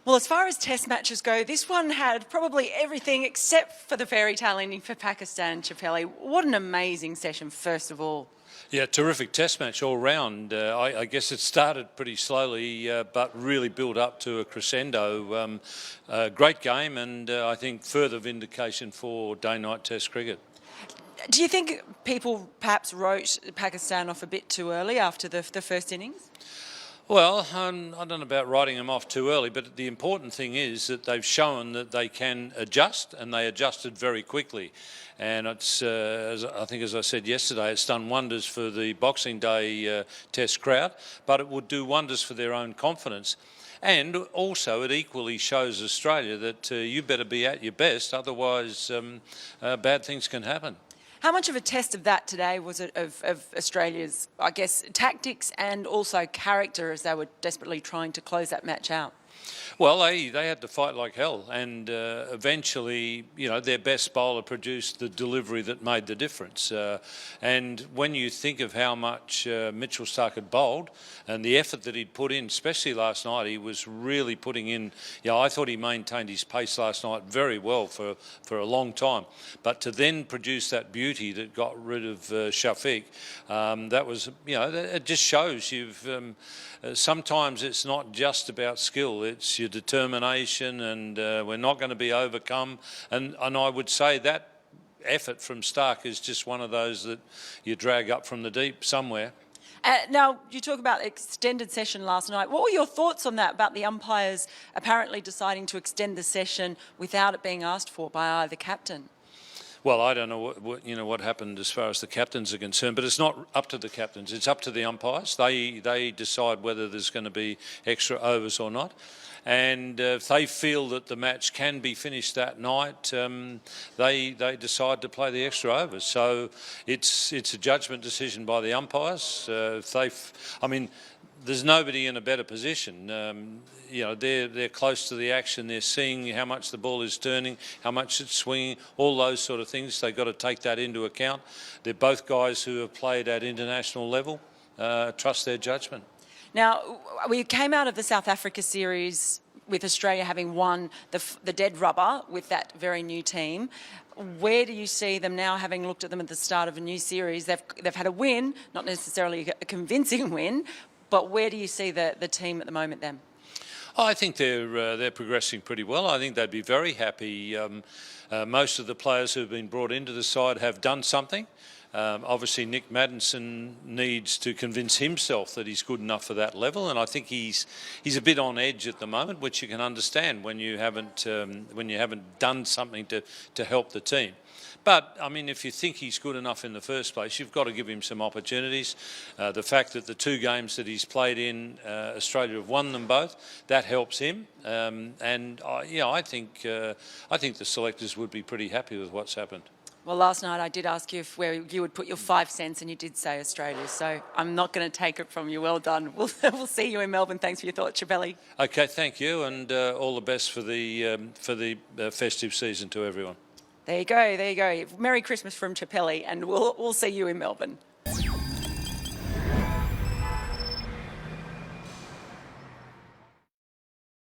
Well, as far as test matches go, this one had probably everything except for the fairy tale ending for Pakistan, Chappelli. What an amazing session, first of all. Yeah, terrific test match all round. I guess it started pretty slowly, but really built up to a crescendo. Great game, and I think further vindication for day-night test cricket. Do you think people perhaps wrote Pakistan off a bit too early after the first innings? Well, I don't know about writing them off too early, but the important thing is that they've shown that they can adjust, and they adjusted very quickly. And it's, I think, as I said yesterday, it's done wonders for the Boxing Day Test crowd, but it would do wonders for their own confidence. And also, it equally shows Australia that you better be at your best, otherwise bad things can happen. How much of a test of that today was it of Australia's, I guess, tactics and also character as they were desperately trying to close that match out? Well, they had to fight like hell, and eventually, you know, their best bowler produced the delivery that made the difference. And when you think of how much Mitchell Starc had bowled and the effort that he'd put in, especially last night, he was really putting in. You know, I thought he maintained his pace last night very well for a long time. But to then produce that beauty that got rid of Shafiq, that was, you know, it just shows you've. Sometimes it's not just about skill, it's your determination, and we're not going to be overcome. And I would say that effort from Starc is just one of those that you drag up from the deep somewhere. Now, you talk about extended session last night. What were your thoughts on that, about the umpires apparently deciding to extend the session without it being asked for by either captain? Well, I don't know what happened as far as the captains are concerned, but it's not up to the captains. It's up to the umpires. They decide whether there's going to be extra overs or not. And if they feel that the match can be finished that night, they decide to play the extra overs. So it's a judgment decision by the umpires. I mean, there's nobody in a better position. You know, they're close to the action. They're seeing how much the ball is turning, how much it's swinging, all those sort of things. They've got to take that into account. They're both guys who have played at international level. Trust their judgment. Now, we came out of the South Africa series with Australia having won the dead rubber with that very new team. Where do you see them now, having looked at them at the start of a new series? They've had a win, not necessarily a convincing win, but where do you see the team at the moment then? I think they're progressing pretty well. I think they'd be very happy. Most of the players who've been brought into the side have done something. Obviously, Nick Maddinson needs to convince himself that he's good enough for that level, and I think he's a bit on edge at the moment, which you can understand when you haven't done something to help the team. But, I mean, if you think he's good enough in the first place, you've got to give him some opportunities. The fact that the two games that he's played in, Australia have won them both, that helps him. I think the selectors would be pretty happy with what's happened. Well, last night I did ask you where you would put your 5 cents, and you did say Australia, so I'm not going to take it from you. Well done. We'll see you in Melbourne. Thanks for your thoughts, Chappelli. Okay, thank you, and all the best for the festive season to everyone. There you go. Merry Christmas from Chappelli, and we'll see you in Melbourne.